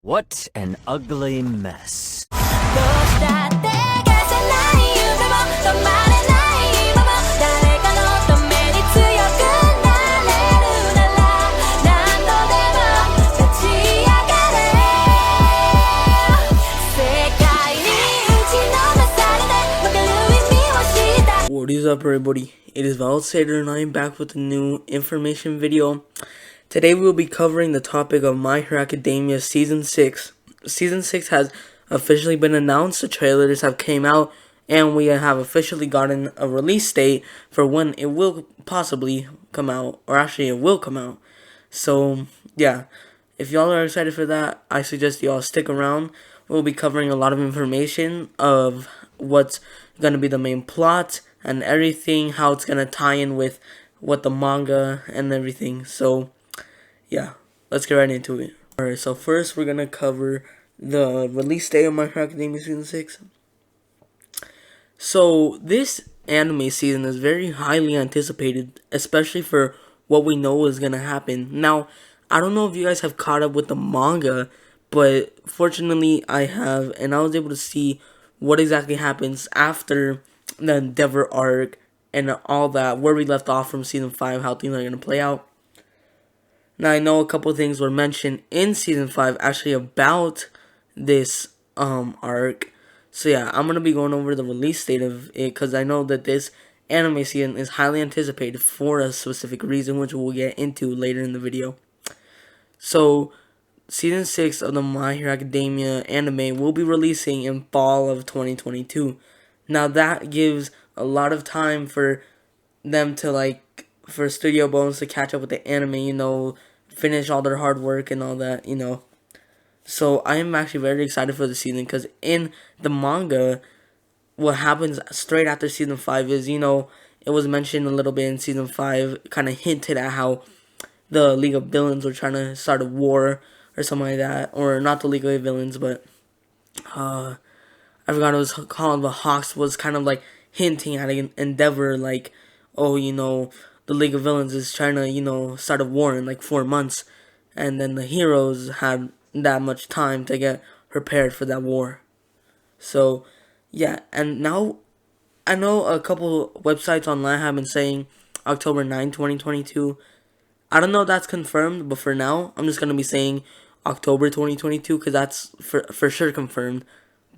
What an ugly mess. What is up, everybody? It is Valsader and I am back with a new information video. Today we will be covering the topic of My Hero Academia Season 6. Season 6 has officially been announced, the trailers have came out, and we have officially gotten a release date for when it will possibly come out, or actually it will come out. So, yeah, if y'all are excited for that, I suggest y'all stick around. We'll be covering a lot of information of what's going to be the main plot and everything, how it's going to tie in with what the manga and everything. So, yeah, let's get right into it. Alright, so first we're going to cover the release date of My Hero Academia Season 6. So, this anime season is very highly anticipated, especially for what we know is going to happen. Now, I don't know if you guys have caught up with the manga, but fortunately I have, and I was able to see what exactly happens after the Endeavor arc and all that, where we left off from Season 5, how things are going to play out. Now, I know a couple of things were mentioned in Season 5 actually about this arc. So yeah, I'm going to be going over the release date of it because I know that this anime season is highly anticipated for a specific reason, which we'll get into later in the video. So, Season 6 of the My Hero Academia anime will be releasing in fall of 2022. Now, that gives a lot of time for them to, for Studio Bones to catch up with the anime, finish all their hard work and all that, So, I am actually very excited for the season because in the manga, what happens straight after Season 5 is, it was mentioned a little bit in Season 5, kind of hinted at how the League of Villains were trying to start a war or something like that. Or not the League of Villains, but I forgot it was called, but Hawks was kind of hinting at an Endeavor, the League of Villains is trying to, start a war in 4 months. And then the heroes had that much time to get prepared for that war. So, yeah, and now I know a couple websites online have been saying October 9, 2022. I don't know if that's confirmed, but for now, I'm just going to be saying October 2022 because that's for sure confirmed.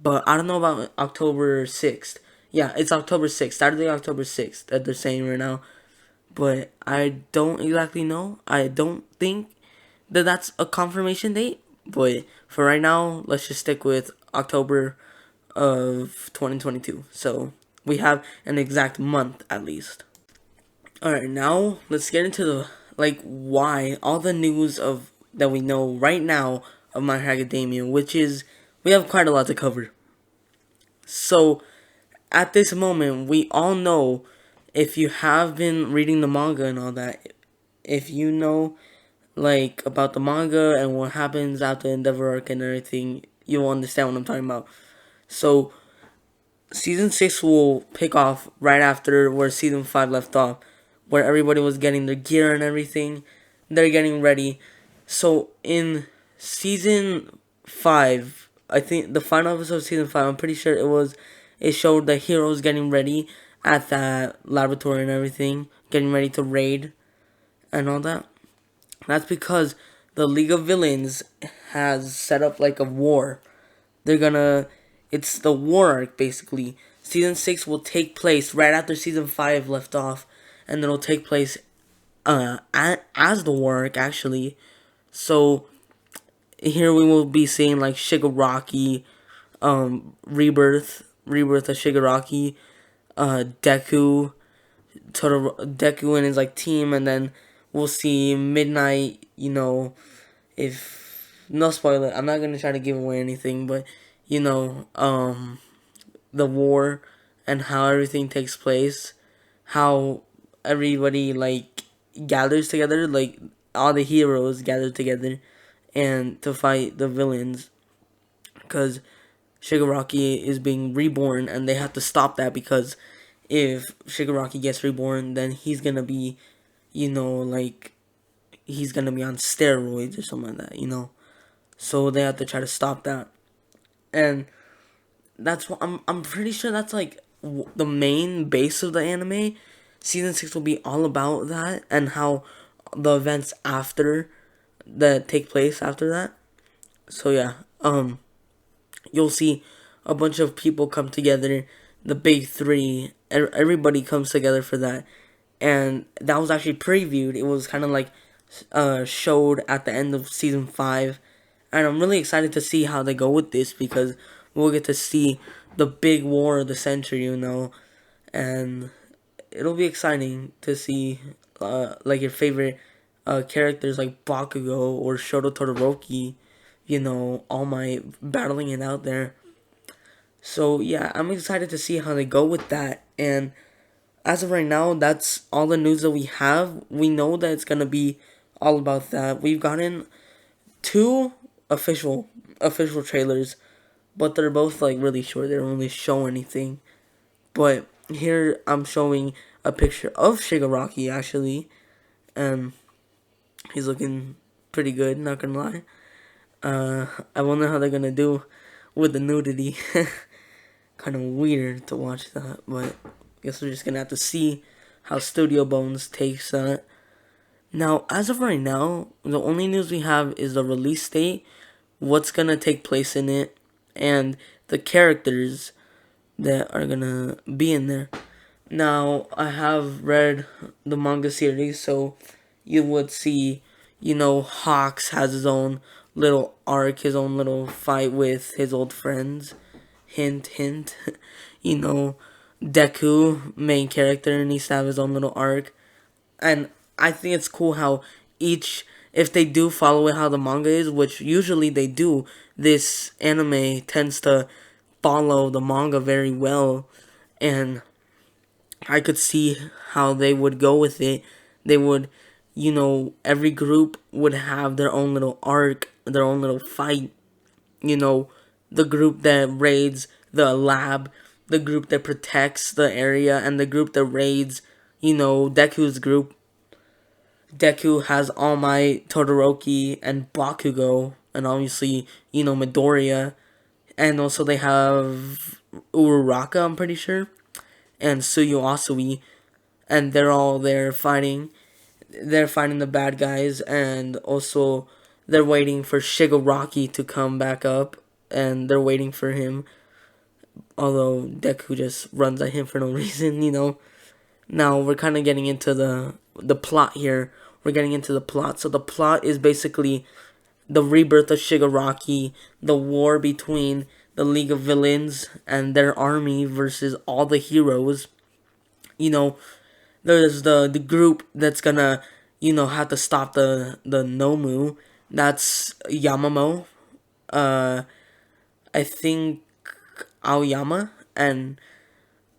But I don't know about October 6th. Yeah, it's October 6th, Saturday, October 6th that they're saying right now. But I don't exactly know. I don't think that that's a confirmation date. But for right now, let's just stick with October of 2022. So we have an exact month at least. Alright, now let's get into the why all the news of that we know right now of My Hero Academia, which is we have quite a lot to cover. So at this moment, we all know, if you have been reading the manga and all that, if you know about the manga and what happens after Endeavor arc and everything, you'll understand what I'm talking about. So Season 6 will pick off right after where Season 5 left off, where everybody was getting their gear and everything. They're getting ready. So in Season 5, I think the final episode of Season 5, I'm pretty sure it showed the heroes getting ready at that laboratory and everything, getting ready to raid and all that. That's because the League of Villains has set up a war. It's the war arc basically. Season 6 will take place right after Season 5 left off, and it'll take place as the war arc actually. So here we will be seeing Shigaraki, rebirth of Shigaraki, Deku and his team, and then we'll see Midnight, if no spoiler, I'm not gonna try to give away anything, but the war and how everything takes place, how everybody gathers together, all the heroes gather together and to fight the villains, because Shigaraki is being reborn and they have to stop that, because if Shigaraki gets reborn, then he's gonna be, he's gonna be on steroids or something like that, so they have to try to stop that. And that's what I'm pretty sure that's like the main base of the anime. Season 6 will be all about that and how the events after that take place after that. So yeah, you'll see a bunch of people come together, the big three. Everybody comes together for that, and that was actually previewed. It was kind of like showed at the end of season 5, and I'm really excited to see how they go with this because we'll get to see the big war of the century, and it'll be exciting to see like your favorite characters like Bakugo or Shoto Todoroki, All Might battling it out there. So yeah, I'm excited to see how they go with that. And as of right now, that's all the news that we have. We know that it's gonna be all about that. We've gotten 2 official trailers, but they're both like really short. They don't really show anything. But here I'm showing a picture of Shigaraki actually, and he's looking pretty good. Not gonna lie. I wonder how they're gonna do with the nudity. Kind of weird to watch that, but I guess we're just gonna have to see how Studio Bones takes that. Now, as of right now, the only news we have is the release date, what's gonna take place in it, and the characters that are gonna be in there. Now, I have read the manga series, so you would see, Hawks has his own little arc, his own little fight with his old friends. Hint, hint. Deku, main character, needs to have his own little arc. And I think it's cool how if they do follow it how the manga is, which usually they do, this anime tends to follow the manga very well. And I could see how they would go with it. They would, every group would have their own little arc, their own little fight. The group that raids the lab, the group that protects the area, and the group that raids, Deku's group. Deku has All Might, Todoroki, and Bakugo, and obviously, Midoriya. And also they have Uraraka, I'm pretty sure, and Tsuyu Asui, and they're all there fighting. They're fighting the bad guys, and also they're waiting for Shigaraki to come back up, and they're waiting for him. Although Deku just runs at him for no reason. Now we're kind of getting into the plot here. We're getting into the plot. So the plot is basically the rebirth of Shigaraki, the war between the League of Villains and their army versus all the heroes. There's the group that's gonna, have to stop the Nomu. That's Yamamo. I think Aoyama and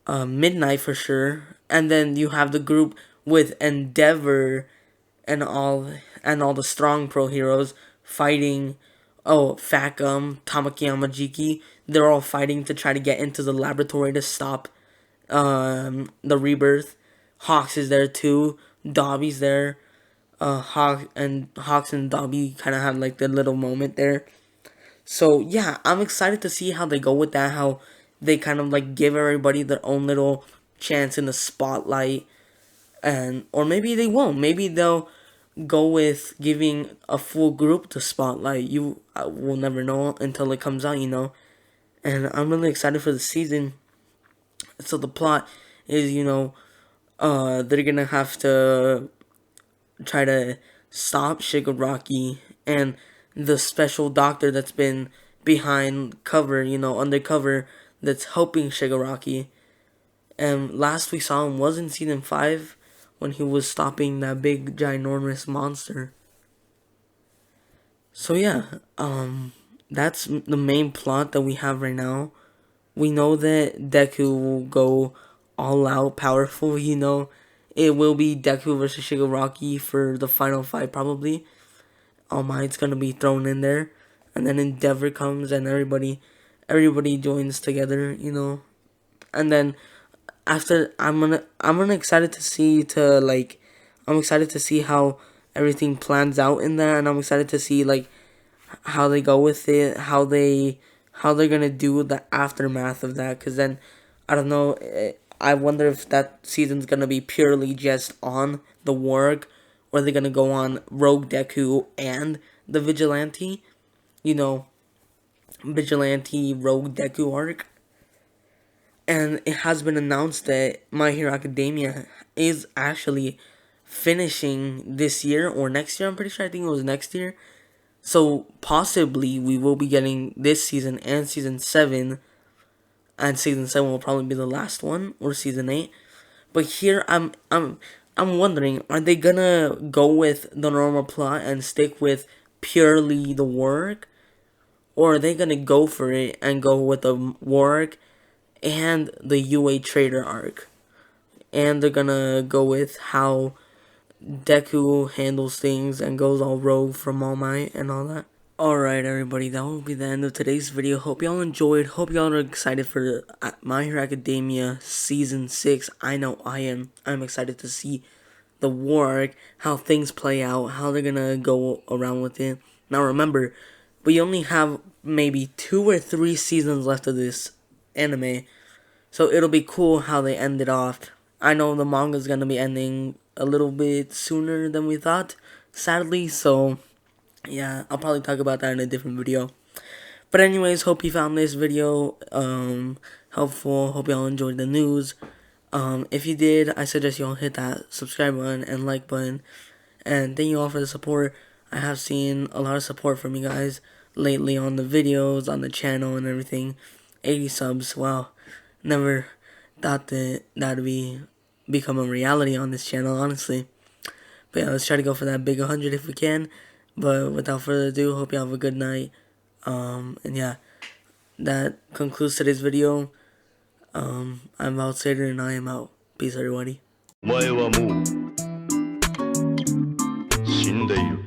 Midnight for sure. And then you have the group with Endeavor and all the strong pro heroes fighting. Oh, Facum, Tamaki Yamajiki. They're all fighting to try to get into the laboratory to stop the rebirth. Hawks is there too. Dobby's there. Hawks and Dobby kind of have like their little moment there. So yeah, I'm excited to see how they go with that. How they kind of like give everybody their own little chance in the spotlight, and or maybe they won't. Maybe they'll go with giving a full group the spotlight. You will never know until it comes out. And I'm really excited for the season. So the plot is, they're gonna have to try to stop Shigaraki and the special doctor that's been behind cover, undercover, that's helping Shigaraki. And last we saw him was in season 5 when he was stopping that big ginormous monster. So yeah, that's the main plot that we have right now. We know that Deku will go all out powerful, It will be Deku versus Shigaraki for the final fight probably. All Might's gonna be thrown in there. And then Endeavor comes and everybody joins together. And then after I'm excited to see I'm excited to see how everything plans out in there, and I'm excited to see like how they go with it, how they're gonna do the aftermath of that. Cause then I don't know. I wonder if that season's gonna be purely just on the work, or they're gonna go on Rogue Deku and the Vigilante. You know, Vigilante Rogue Deku arc. And it has been announced that My Hero Academia is actually finishing this year or next year. I'm pretty sure. I think it was next year. So possibly we will be getting this season and season 7, and season 7 will probably be the last one, or season 8. But here I'm wondering, are they gonna go with the normal plot and stick with purely the work, or are they gonna go for it and go with the work and the UA Trader arc? And they're gonna go with how Deku handles things and goes all rogue from All Might and all that. Alright everybody, that will be the end of today's video. Hope y'all enjoyed. Hope y'all are excited for My Hero Academia Season 6. I know I am. I'm excited to see the war arc, how things play out, how they're gonna go around with it. Now remember, we only have maybe 2 or 3 seasons left of this anime. So it'll be cool how they end it off. I know the manga's gonna be ending a little bit sooner than we thought, sadly, so yeah, I'll probably talk about that in a different video. But anyways, hope you found this video helpful. Hope y'all enjoyed the news. If you did, I suggest y'all hit that subscribe button and like button. And thank you all for the support. I have seen a lot of support from you guys lately on the videos, on the channel, and everything. 80 subs, wow. Never thought that that'd become a reality on this channel, honestly. But yeah, let's try to go for that big 100 if we can. But without further ado, hope you have a good night. And yeah, that concludes today's video. I'm Outsider and I am out. Peace, everybody. お前はもう死んでいる。